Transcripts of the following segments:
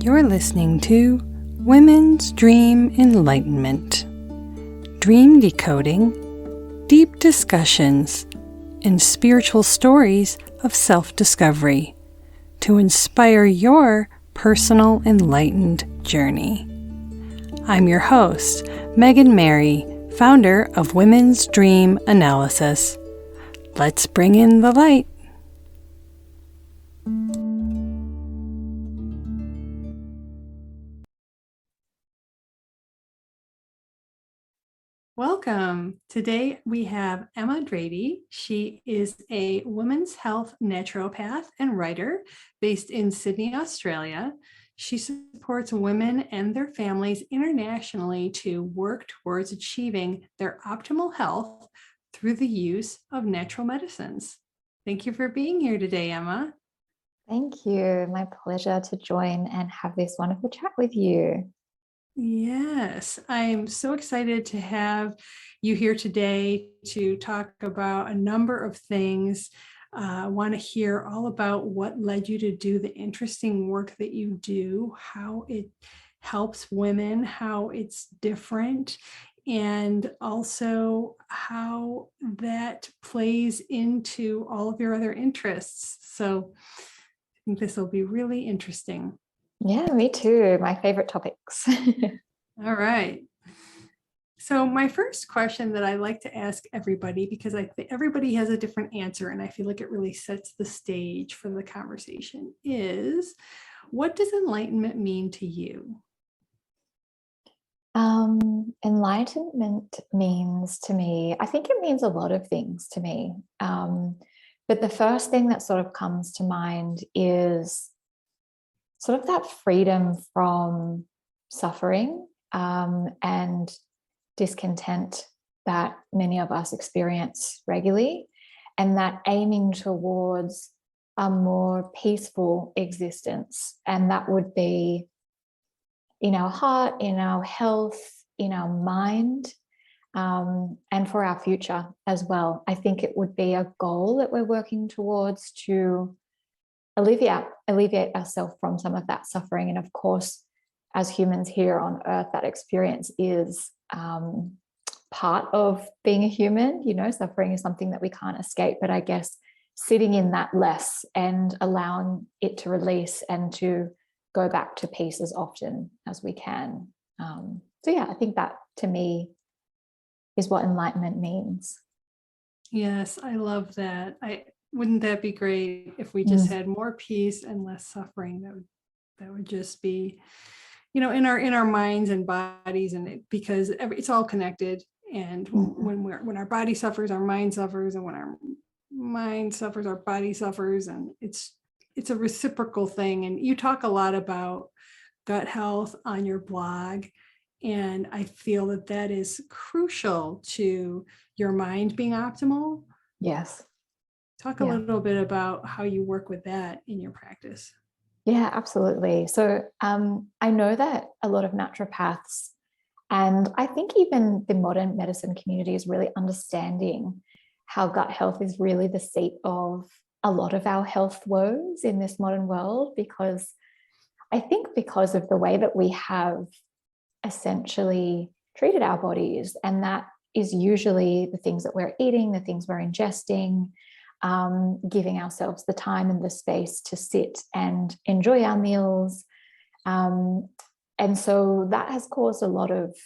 You're listening to Women's Dream Enlightenment. Dream decoding, deep discussions, and spiritual stories of self-discovery to inspire your personal enlightened journey. I'm your host, Megan Mary, founder of Women's Dream Analysis. Let's bring in the light. Welcome. Today we have Emma Drady. She is a women's health naturopath and writer based in Sydney, Australia. She supports women and their families internationally to work towards achieving their optimal health through the use of natural medicines. Thank you for being here today, Emma. Thank you. My pleasure to join and have this wonderful chat with you. Yes, I'm so excited to have you here today to talk about a number of things. I want to hear all about what led you to do the interesting work that you do, how it helps women, how it's different, and also how that plays into all of your other interests. So I think this will be really interesting. Yeah, me too. My favorite topics. All right. So my first question that I like to ask everybody, because I think everybody has a different answer, and I feel like it really sets the stage for the conversation, is what does enlightenment mean to you? Enlightenment means to me, I think it means a lot of things to me. But the first thing that sort of comes to mind is sort of that freedom from suffering and discontent that many of us experience regularly, and that aiming towards a more peaceful existence. And that would be in our heart, in our health, in our mind, and for our future as well. I think it would be a goal that we're working towards to alleviate ourselves from some of that suffering. And of course, as humans here on earth, that experience is part of being a human. You know, suffering is something that we can't escape, but I guess sitting in that less and allowing it to release and to go back to peace as often as we can. So yeah, I think that to me is what enlightenment means. Yes, I love that. Wouldn't that be great if we just had more peace and less suffering? That would just be, in our minds and bodies, and because it's all connected. And when our body suffers, our mind suffers, and when our mind suffers, our body suffers, and it's a reciprocal thing. And you talk a lot about gut health on your blog, and I feel that is crucial to your mind being optimal. Yes. Talk a little bit about how you work with that in your practice. Yeah, absolutely. So I know that a lot of naturopaths, and I think even the modern medicine community, is really understanding how gut health is really the seat of a lot of our health woes in this modern world, because I think because of the way that we have essentially treated our bodies, and that is usually the things that we're eating, the things we're ingesting, giving ourselves the time and the space to sit and enjoy our meals. And so that has caused a lot of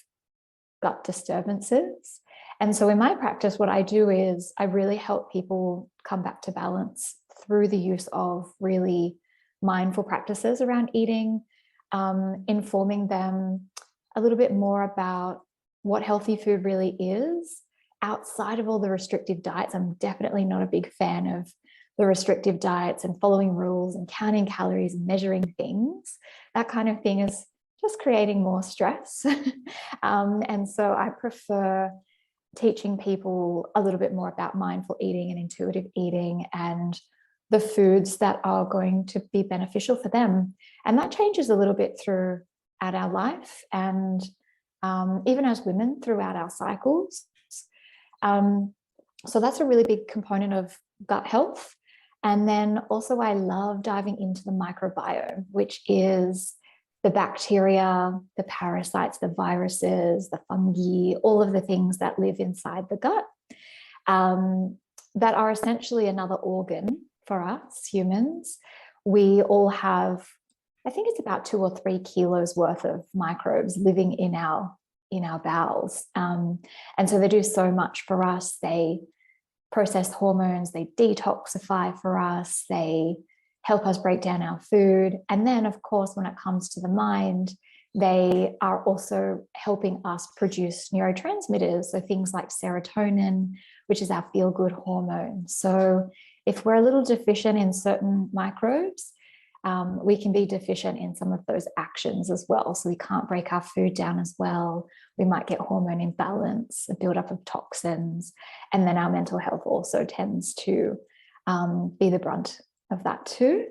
gut disturbances. And so in my practice, what I do is I really help people come back to balance through the use of really mindful practices around eating, informing them a little bit more about what healthy food really is, outside of all the restrictive diets. I'm definitely not a big fan of the restrictive diets and following rules and counting calories and measuring things. That kind of thing is just creating more stress. And so I prefer teaching people a little bit more about mindful eating and intuitive eating and the foods that are going to be beneficial for them. And that changes a little bit throughout our life, and even as women throughout our cycles. So that's a really big component of gut health. And then also I love diving into the microbiome, which is the bacteria, the parasites, the viruses, the fungi, all of the things that live inside the gut, that are essentially another organ for us humans. We all have, I think it's about 2 or 3 kilos worth of microbes living in our bowels. And so they do so much for us. They process hormones, they detoxify for us, they help us break down our food. And then, of course, when it comes to the mind, they are also helping us produce neurotransmitters. So things like serotonin, which is our feel-good hormone. So if we're a little deficient in certain microbes, we can be deficient in some of those actions as well. So we can't break our food down as well. We might get hormone imbalance, a buildup of toxins, and then our mental health also tends to be the brunt of that too.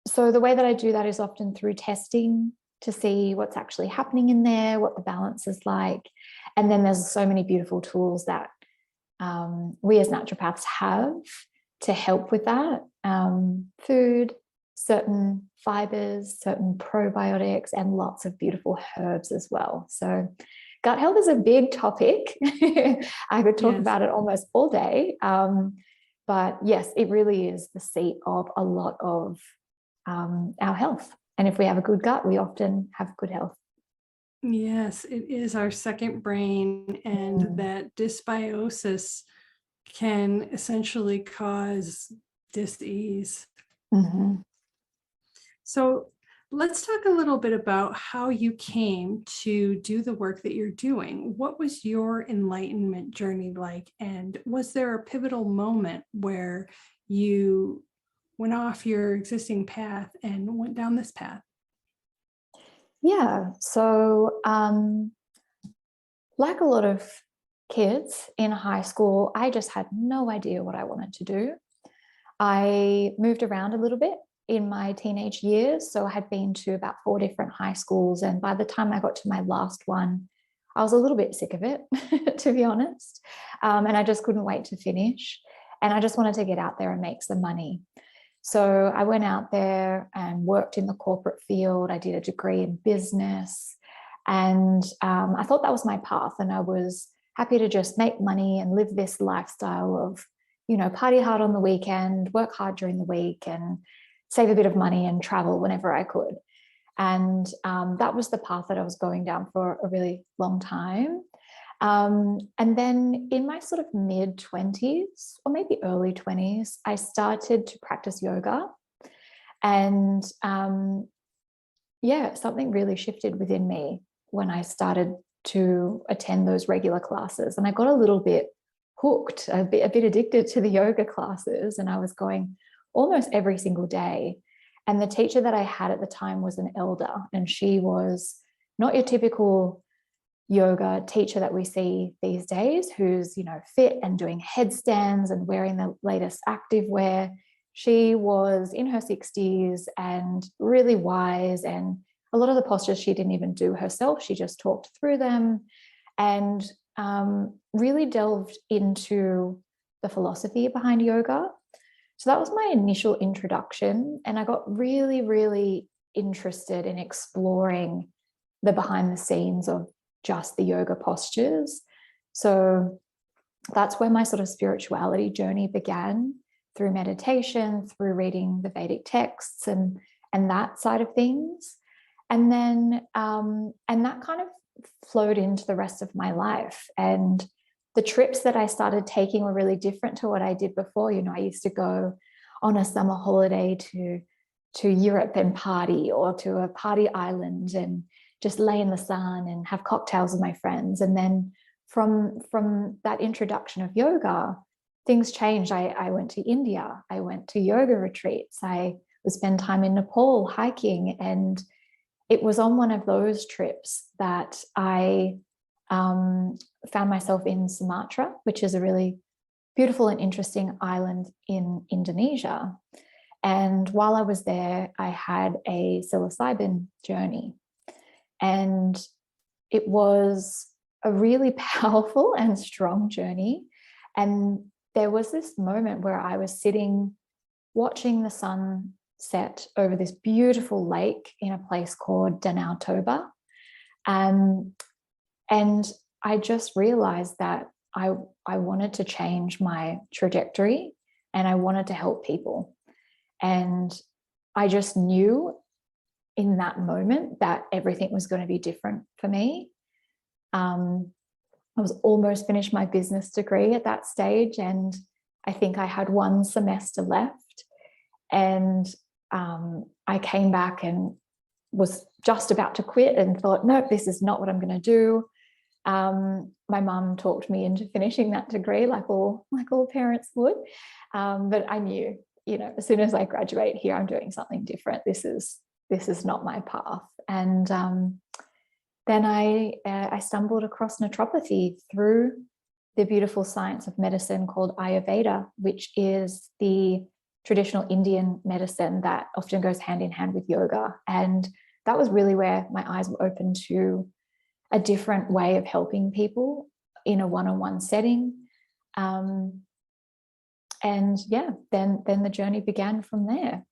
So the way that I do that is often through testing to see what's actually happening in there, what the balance is like. And then there's so many beautiful tools that we as naturopaths have to help with that. Food, certain fibers, certain probiotics, and lots of beautiful herbs as well. So gut health is a big topic. I could talk about it almost all day. But yes, it really is the seat of a lot of our health. And if we have a good gut, we often have good health. Yes, it is our second brain, and that dysbiosis can essentially cause dis-ease. Mm-hmm. So let's talk a little bit about how you came to do the work that you're doing. What was your enlightenment journey like? And was there a pivotal moment where you went off your existing path and went down this path? Yeah. So like a lot of kids in high school, I just had no idea what I wanted to do. I moved around a little bit in my teenage years. So I had been to about 4 different high schools. And by the time I got to my last one, I was a little bit sick of it, to be honest. And I just couldn't wait to finish. And I just wanted to get out there and make some money. So I went out there and worked in the corporate field. I did a degree in business. And I thought that was my path. And I was happy to just make money and live this lifestyle of, party hard on the weekend, work hard during the week, and save a bit of money and travel whenever I could. And that was the path that I was going down for a really long time. And then in my sort of mid-20s or maybe early 20s, I started to practice yoga. And something really shifted within me when I started to attend those regular classes. And I got a little bit hooked, a bit addicted to the yoga classes. And I was going almost every single day. And the teacher that I had at the time was an elder, and she was not your typical yoga teacher that we see these days, who's, fit and doing headstands and wearing the latest active wear. She was in her 60s and really wise, and a lot of the postures she didn't even do herself. She just talked through them and really delved into the philosophy behind yoga. So that was my initial introduction. And I got really, really interested in exploring the behind the scenes of just the yoga postures. So that's where my sort of spirituality journey began, through meditation, through reading the Vedic texts and that side of things. And then, and that kind of flowed into the rest of my life. And the trips that I started taking were really different to what I did before. I used to go on a summer holiday to Europe and party, or to a party island and just lay in the sun and have cocktails with my friends. And then from that introduction of yoga, things changed. I went to India. I went to yoga retreats. I would spend time in Nepal hiking. And it was on one of those trips that I found myself in Sumatra, which is a really beautiful and interesting island in Indonesia. And while I was there, I had a psilocybin journey. And it was a really powerful and strong journey. And there was this moment where I was sitting, watching the sun set over this beautiful lake in a place called Danau Toba. And I just realized that I wanted to change my trajectory and I wanted to help people. And I just knew in that moment that everything was going to be different for me. I was almost finished my business degree at that stage, and I think I had one semester left. And I came back and was just about to quit and thought, nope, this is not what I'm going to do. My mum talked me into finishing that degree, like all parents would. But I knew, as soon as I graduate here, I'm doing something different. This is not my path. And then I stumbled across naturopathy through the beautiful science of medicine called Ayurveda, which is the traditional Indian medicine that often goes hand in hand with yoga. And that was really where my eyes were open to a different way of helping people in a one-on-one setting. And yeah, then the journey began from there.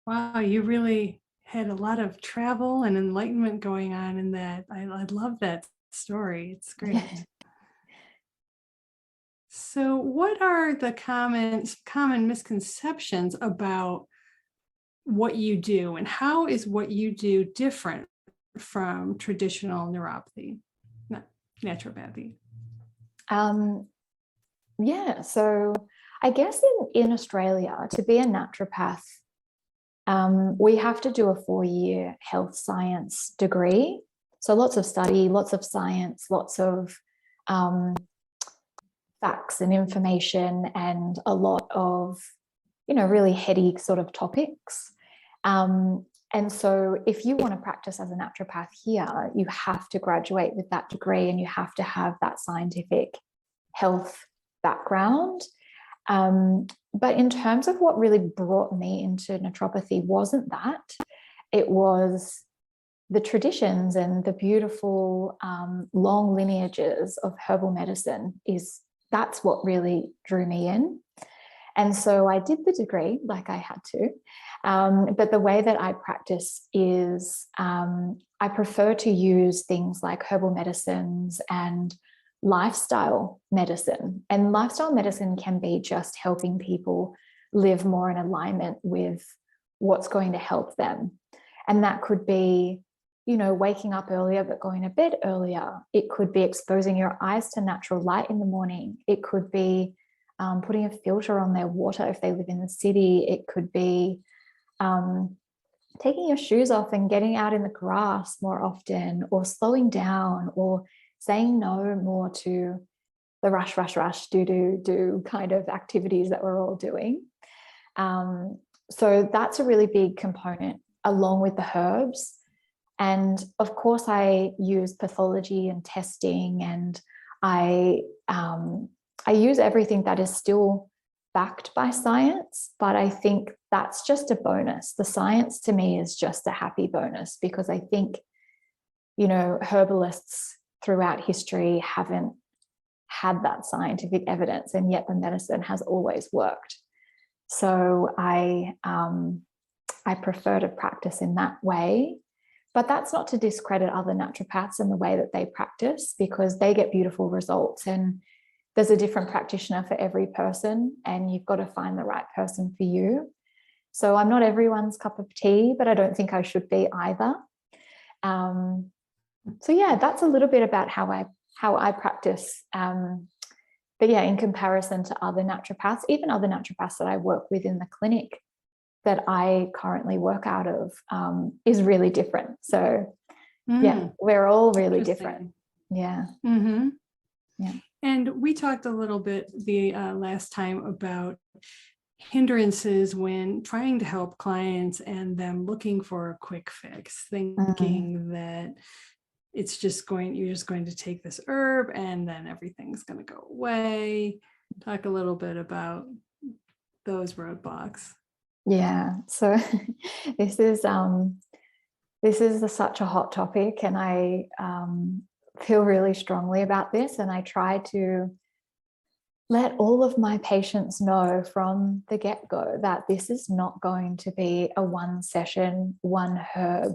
Wow, you really had a lot of travel and enlightenment going on in that. I love that story. It's great. So what are the common misconceptions about what you do, and how is what you do different from traditional neuropathy, naturopathy? Yeah, so I guess in Australia, to be a naturopath, we have to do a 4-year health science degree. So lots of study, lots of science, lots of facts and information, and a lot of, really heady sort of topics. And so if you want to practice as a naturopath here, you have to graduate with that degree and you have to have that scientific health background. But in terms of what really brought me into naturopathy wasn't that. It was the traditions and the beautiful long lineages of herbal medicine. That's what really drew me in. And so I did the degree like I had to. But the way that I practice is I prefer to use things like herbal medicines and lifestyle medicine. And lifestyle medicine can be just helping people live more in alignment with what's going to help them. And that could be, waking up earlier but going to bed earlier. It could be exposing your eyes to natural light in the morning. It could be putting a filter on their water if they live in the city. It could be taking your shoes off and getting out in the grass more often, or slowing down, or saying no more to the rush, do kind of activities that we're all doing. So that's a really big component, along with the herbs. And of course, I use pathology and testing, and I use everything that is still backed by science, but I think that's just a bonus. The science to me is just a happy bonus, because I think, herbalists throughout history haven't had that scientific evidence, and yet the medicine has always worked. So I prefer to practice in that way. But that's not to discredit other naturopaths and the way that they practice, because they get beautiful results, and there's a different practitioner for every person, and you've got to find the right person for you. So I'm not everyone's cup of tea, but I don't think I should be either. So yeah, that's a little bit about how I practice. But yeah, in comparison to other naturopaths, even other naturopaths that I work with in the clinic that I currently work out of, is really different. So yeah, we're all really different. Yeah. Mm-hmm. Yeah. And we talked a little bit the last time about hindrances when trying to help clients and them looking for a quick fix, thinking that you're just going to take this herb and then everything's going to go away. Talk a little bit about those roadblocks. Yeah. So this is such a hot topic, and I feel really strongly about this, and I try to let all of my patients know from the get-go that this is not going to be a one session, one herb,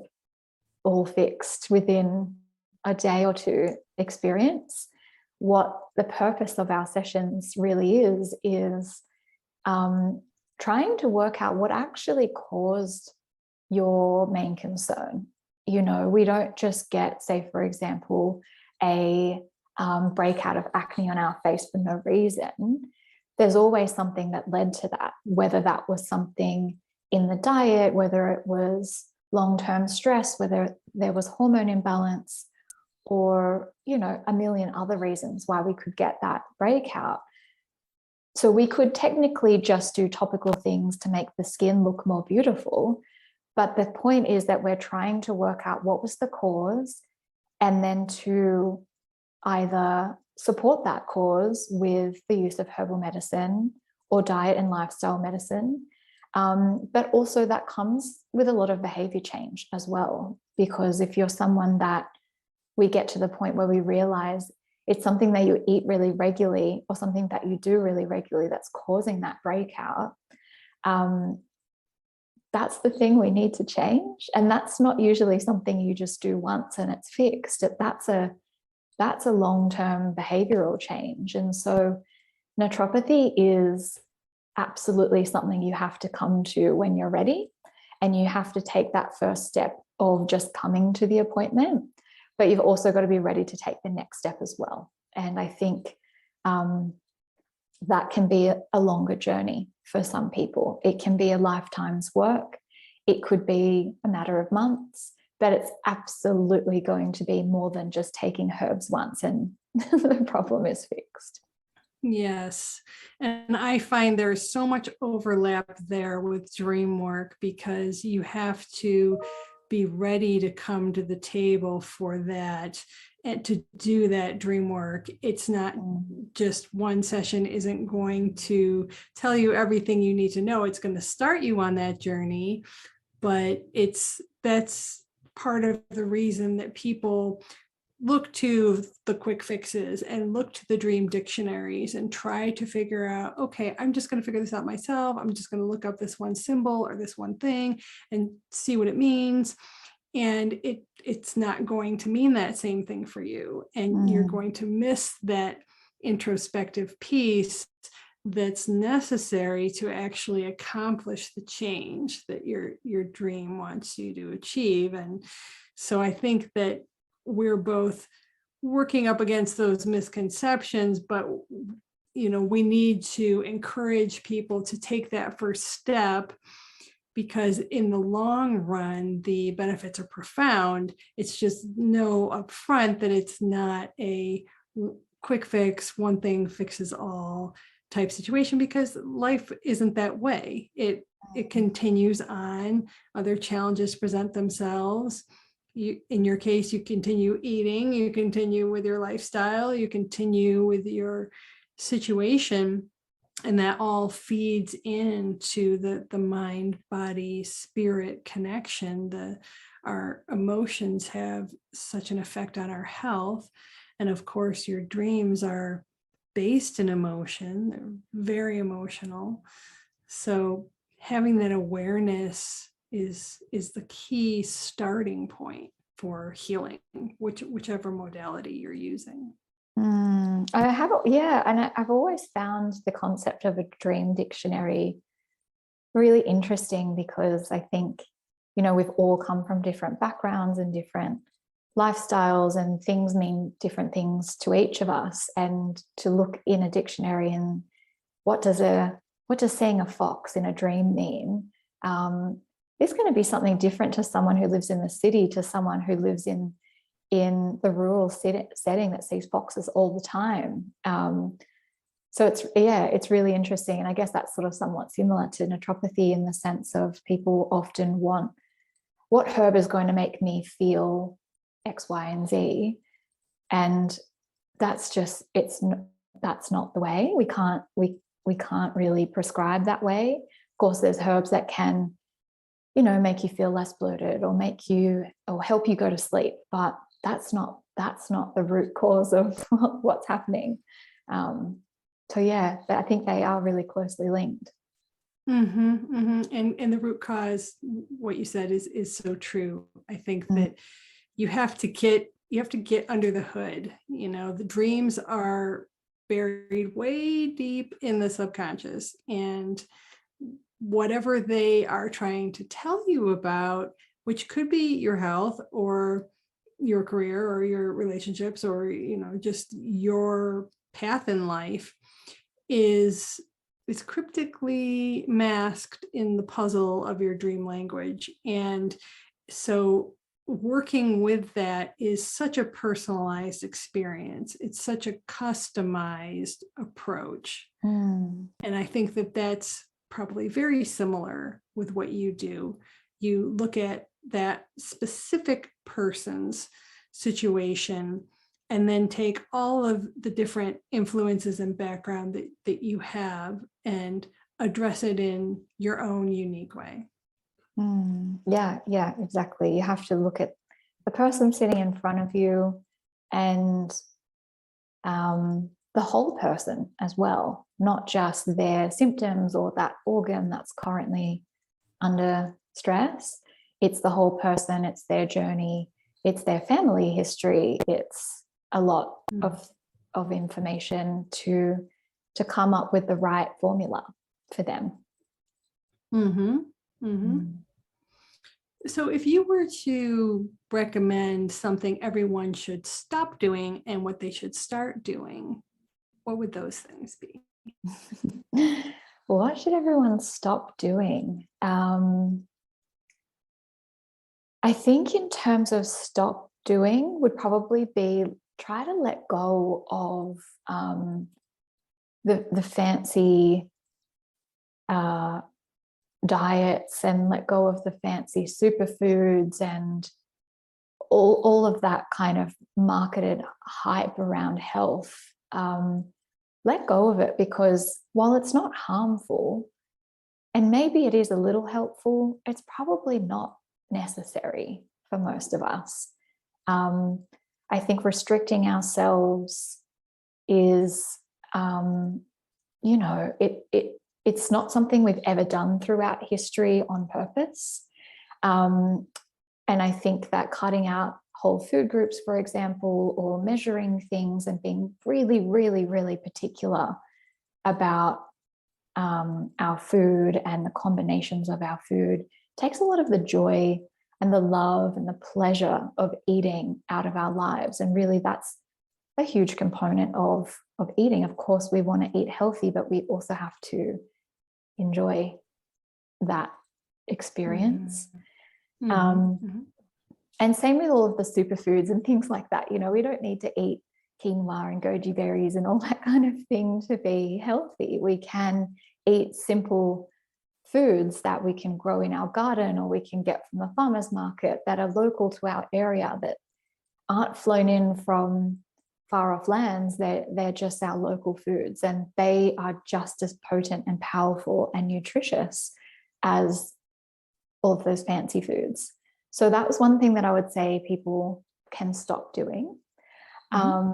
all fixed within a day or two experience. What the purpose of our sessions really is trying to work out what actually caused your main concern. You know, we don't just get, say, for example, a breakout of acne on our face for no reason. There's always something that led to that, whether that was something in the diet, whether it was long-term stress, whether there was hormone imbalance, or, you know, a million other reasons why we could get that breakout. So we could technically just do topical things to make the skin look more beautiful. But the point is that we're trying to work out what was the cause, and then to either support that cause with the use of herbal medicine or diet and lifestyle medicine. But also that comes with a lot of behavior change as well, because if you're someone that we get to the point where we realize it's something that you eat really regularly or something that you do really regularly that's causing that breakout, that's the thing we need to change. And that's not usually something you just do once and it's fixed. That's a long-term behavioral change. And so naturopathy is absolutely something you have to come to when you're ready, and you have to take that first step of just coming to the appointment, but you've also got to be ready to take the next step as well. And I think that can be a longer journey for some people. It can be a lifetime's work. It could be a matter of months, but it's absolutely going to be more than just taking herbs once and the problem is fixed. Yes. And I find there's so much overlap there with dream work, because you have to be ready to come to the table for that and to do that dream work. It's not just one session isn't going to tell you everything you need to know. It's going to start you on that journey, but that's part of the reason that people look to the quick fixes and look to the dream dictionaries and try to figure out, okay, I'm just going to figure this out myself. I'm just going to look up this one symbol or this one thing and see what it means. And it's not going to mean that same thing for you. And you're going to miss that introspective piece that's necessary to actually accomplish the change that your dream wants you to achieve. And so I think that we're both working up against those misconceptions, but we need to encourage people to take that first step, because in the long run, the benefits are profound. It's just know upfront that it's not a quick fix, one thing fixes all type situation, because life isn't that way. It continues on. Other challenges present themselves. In your case, you continue eating, you continue with your lifestyle, you continue with your situation, and that all feeds into the mind, body, spirit connection. Our emotions have such an effect on our health. And of course, your dreams are based in emotion. They're very emotional. So having that awareness is the key starting point for healing, whichever modality you're using. I have, yeah, and I've always found the concept of a dream dictionary really interesting, because I think, we've all come from different backgrounds and different lifestyles, and things mean different things to each of us. And to look in a dictionary and what does seeing a fox in a dream mean? It's going to be something different to someone who lives in the city, to someone who lives in the rural setting that sees foxes all the time. So it's really interesting. And I guess that's sort of somewhat similar to naturopathy, in the sense of people often want, what herb is going to make me feel X, Y, and Z? And that's not the way. We can't really prescribe that way. Of course, there's herbs that can, make you feel less bloated or help you go to sleep, but that's not the root cause of what's happening. So yeah, I think they are really closely linked. And the root cause, what you said is so true. I think that you have to get under the hood. The dreams are buried way deep in the subconscious, and whatever they are trying to tell you about, which could be your health or your career or your relationships or just your path in life, is cryptically masked in the puzzle of your dream language. And so working with that is such a personalized experience. It's such a customized approach. And I think that that's probably very similar with what you do. You look at that specific person's situation and then take all of the different influences and background that you have and address it in your own unique way. Yeah, exactly. You have to look at the person sitting in front of you and the whole person as well, not just their symptoms or that organ that's currently under stress. It's the whole person, it's their journey, it's their family history, it's a lot of information to come up with the right formula for them. So if you were to recommend something everyone should stop doing and what they should start doing, what would those things be? What should everyone stop doing? I think in terms of stop doing would probably be try to let go of the fancy diets and let go of the fancy superfoods and all of that kind of marketed hype around health. Let go of it, because while it's not harmful, and maybe it is a little helpful, it's probably not necessary for most of us. I think restricting ourselves is, it's not something we've ever done throughout history on purpose. And I think that cutting out whole food groups, for example, or measuring things and being really, really, really particular about our food and the combinations of our food takes a lot of the joy and the love and the pleasure of eating out of our lives. And really that's a huge component of eating. Of course, we want to eat healthy, but we also have to enjoy that experience. And same with all of the superfoods and things like that. We don't need to eat quinoa and goji berries and all that kind of thing to be healthy. We can eat simple foods that we can grow in our garden or we can get from the farmer's market that are local to our area, that aren't flown in from far off lands. They're just our local foods, and they are just as potent and powerful and nutritious as all of those fancy foods. So that was one thing that I would say people can stop doing. And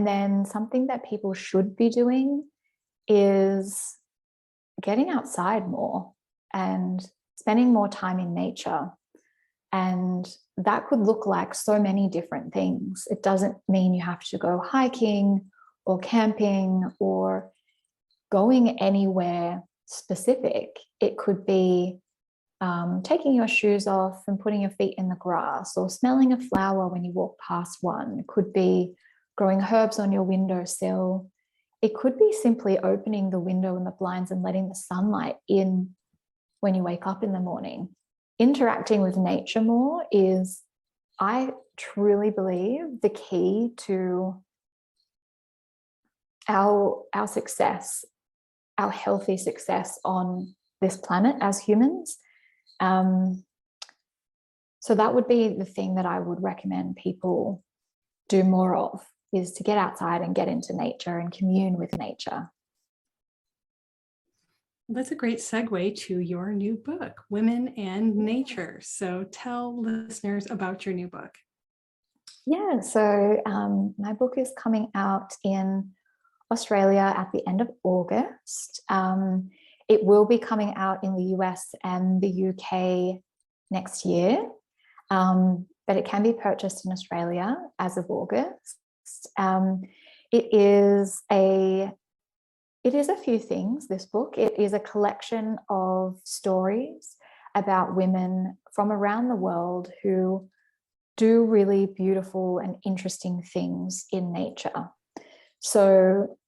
then something that people should be doing is getting outside more and spending more time in nature. And that could look like so many different things. It doesn't mean you have to go hiking or camping or going anywhere specific. It could be taking your shoes off and putting your feet in the grass, or smelling a flower when you walk past one. It could be growing herbs on your windowsill. It could be simply opening the window and the blinds and letting the sunlight in when you wake up in the morning. Interacting with nature more is, I truly believe, the key to our success, our healthy success on this planet as humans. So that would be the thing that I would recommend people do more of, is to get outside and get into nature and commune with nature. That's a great segue to your new book, Women and Nature. So tell listeners about your new book. Yeah, so my book is coming out in Australia at the end of August. It will be coming out in the US and the UK next year, but it can be purchased in Australia as of August. It is a few things, this book. It is a collection of stories about women from around the world who do really beautiful and interesting things in nature. So,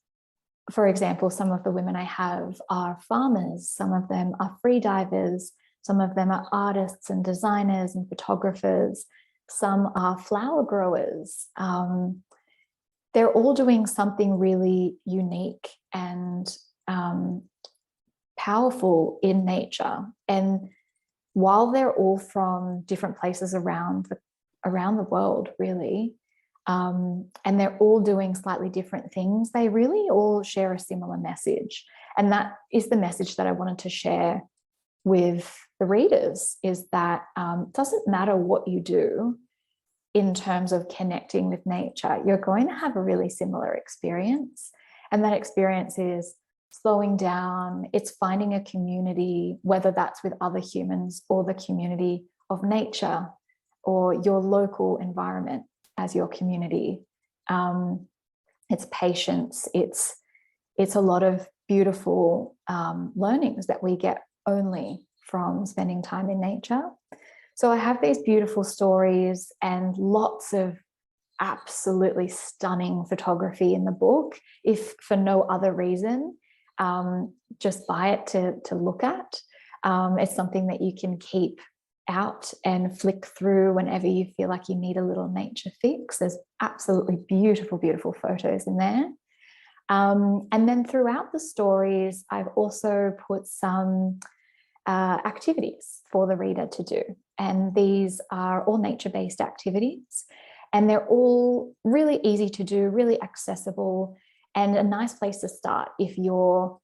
for example, some of the women I have are farmers, some of them are free divers, some of them are artists and designers and photographers, some are flower growers. They're all doing something really unique and powerful in nature. And while they're all from different places around the world, really, and they're all doing slightly different things, they really all share a similar message. And that is the message that I wanted to share with the readers, is that it doesn't matter what you do in terms of connecting with nature, you're going to have a really similar experience. And that experience is slowing down, it's finding a community, whether that's with other humans or the community of nature or your local environment as your community. It's patience, it's a lot of beautiful learnings that we get only from spending time in nature. So I have these beautiful stories and lots of absolutely stunning photography in the book, if for no other reason. Just buy it to look at. It's something that you can keep out and flick through whenever you feel like you need a little nature fix. There's absolutely beautiful, beautiful photos in there. And then throughout the stories, I've also put some activities for the reader to do. And these are all nature-based activities. And they're all really easy to do, really accessible, and a nice place to start if you're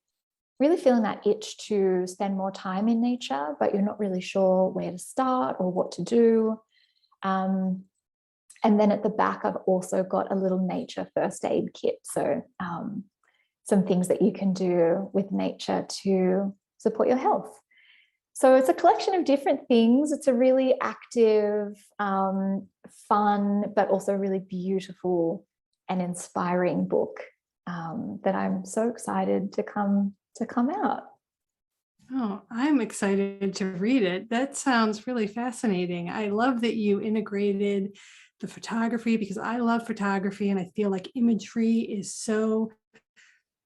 really feeling that itch to spend more time in nature, but you're not really sure where to start or what to do. And then at the back, I've also got a little nature first aid kit. So some things that you can do with nature to support your health. So it's a collection of different things. It's a really active, fun, but also really beautiful and inspiring book that I'm so excited to come out. Oh, I'm excited to read it. That sounds really fascinating. I love that you integrated the photography, because I love photography and I feel like imagery is so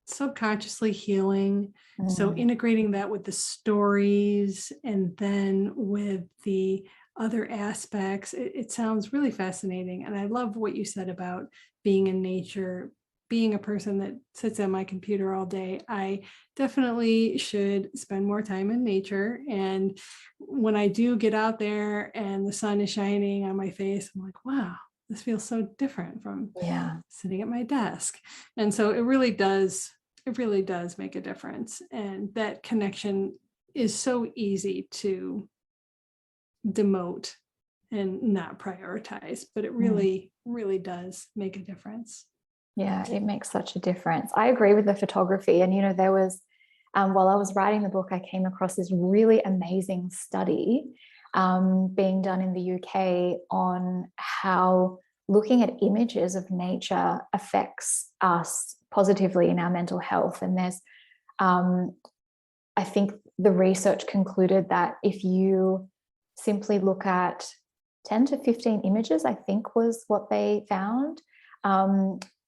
subconsciously healing. So integrating that with the stories and then with the other aspects, it sounds really fascinating. And I love what you said about being in nature. Being a person that sits at my computer all day, I definitely should spend more time in nature. And when I do get out there and the sun is shining on my face, I'm like, wow, this feels so different from sitting at my desk. And so it really does make a difference. And that connection is so easy to demote and not prioritize, but it really, really does make a difference. Yeah, it makes such a difference. I agree with the photography. And, there was, while I was writing the book, I came across this really amazing study being done in the UK on how looking at images of nature affects us positively in our mental health. And there's, I think the research concluded that if you simply look at 10 to 15 images, I think was what they found,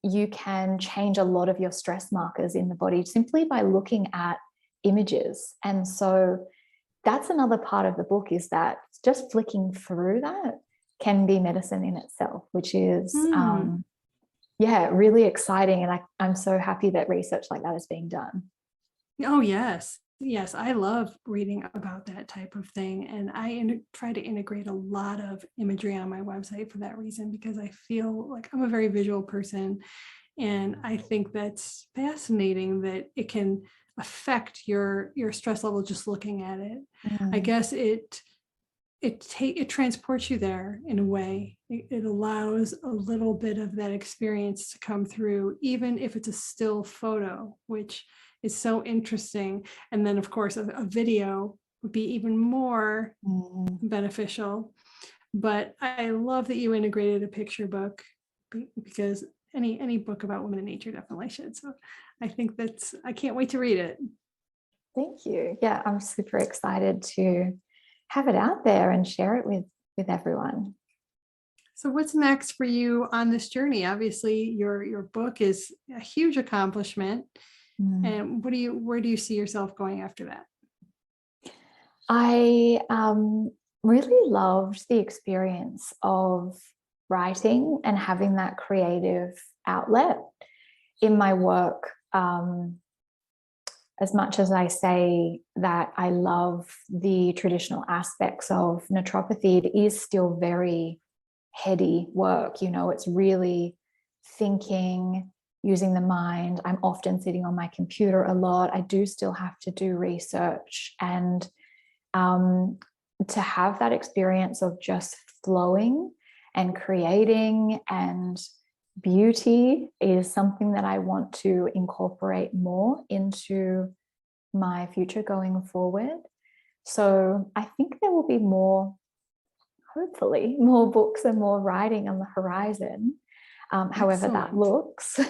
you can change a lot of your stress markers in the body simply by looking at images. And so that's another part of the book, is that just flicking through that can be medicine in itself, which is, really exciting. And I'm so happy that research like that is being done. Oh, yes. Yes, I love reading about that type of thing. And I try to integrate a lot of imagery on my website for that reason, because I feel like I'm a very visual person. And I think that's fascinating that it can affect your stress level just looking at it. I guess it it transports you there in a way. It allows a little bit of that experience to come through, even if it's a still photo, which is so interesting. And then, of course, a video would be even more beneficial. But I love that you integrated a picture book, because any book about women in nature definitely should. So I think I can't wait to read it. Thank you. Yeah, I'm super excited to have it out there and share it with everyone. So what's next for you on this journey? Obviously, your book is a huge accomplishment. And where do you see yourself going after that? I really loved the experience of writing and having that creative outlet in my work. As much as I say that I love the traditional aspects of naturopathy, it is still very heady work. It's really thinking, using the mind. I'm often sitting on my computer a lot. I do still have to do research, and to have that experience of just flowing and creating and beauty is something that I want to incorporate more into my future going forward. So I think there will be hopefully more books and more writing on the horizon, however that looks.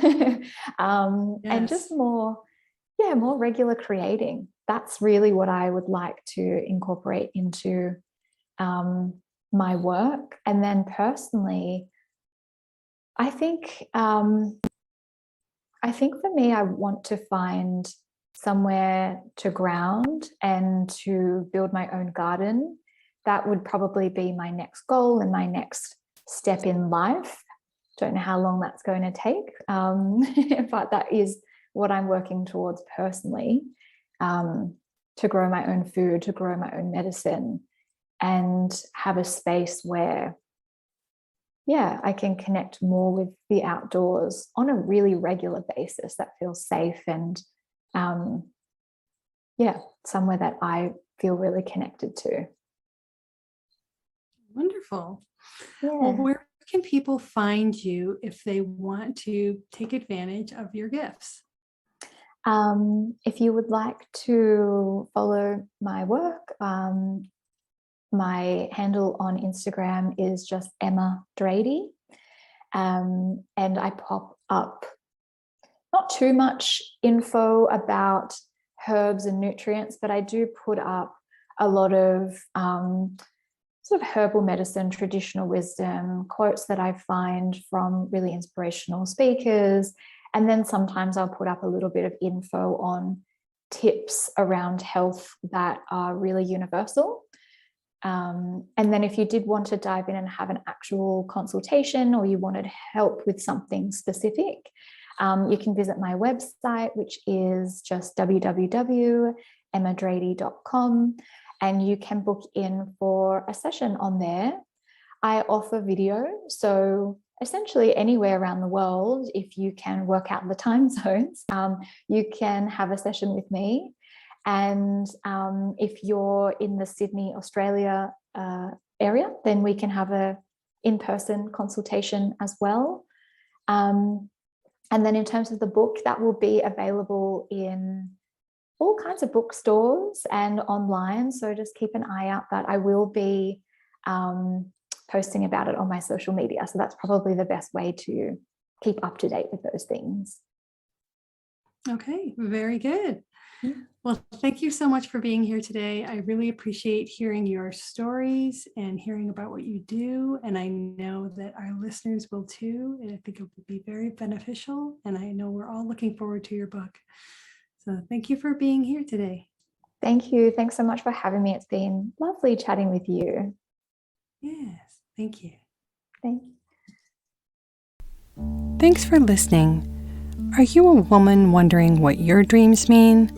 And just more regular creating. That's really what I would like to incorporate into my work. And then personally, I think for me, I want to find somewhere to ground and to build my own garden. That would probably be my next goal and my next step in life. Don't know how long that's going to take, but that is what I'm working towards personally, to grow my own food, to grow my own medicine, and have a space where I can connect more with the outdoors on a really regular basis that feels safe and somewhere that I feel really connected to. Wonderful. Yeah. Well, where can people find you if they want to take advantage of your gifts? If you would like to follow my work, my handle on Instagram is just Emma Drady. And I pop up not too much info about herbs and nutrients, but I do put up a lot of sort of herbal medicine, traditional wisdom, quotes that I find from really inspirational speakers. And then sometimes I'll put up a little bit of info on tips around health that are really universal. And then if you did want to dive in and have an actual consultation, or you wanted help with something specific, you can visit my website, which is just www.emmadrady.com, and you can book in for a session on there. I offer video, so essentially anywhere around the world, if you can work out the time zones, you can have a session with me. And if you're in the Sydney, Australia area, then we can have a in-person consultation as well. And then in terms of the book, that will be available in all kinds of bookstores and online. So just keep an eye out that I will be posting about it on my social media. So that's probably the best way to keep up to date with those things. Okay, very good. Yeah. Well, thank you so much for being here today. I really appreciate hearing your stories and hearing about what you do. And I know that our listeners will too. And I think it will be very beneficial. And I know we're all looking forward to your book. So thank you for being here today. Thank you. Thanks so much for having me. It's been lovely chatting with you. Yes, thank you. Thank you. Thanks for listening. Are you a woman wondering what your dreams mean?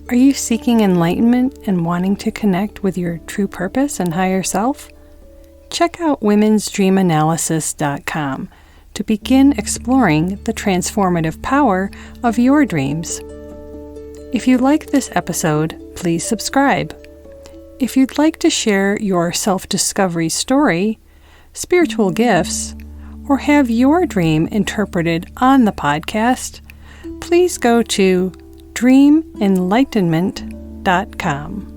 Are you seeking enlightenment and wanting to connect with your true purpose and higher self? Check out womensdreamanalysis.com to begin exploring the transformative power of your dreams. If you like this episode, please subscribe. if you'd like to share your self-discovery story, spiritual gifts, or have your dream interpreted on the podcast, please go to dreamenlightenment.com.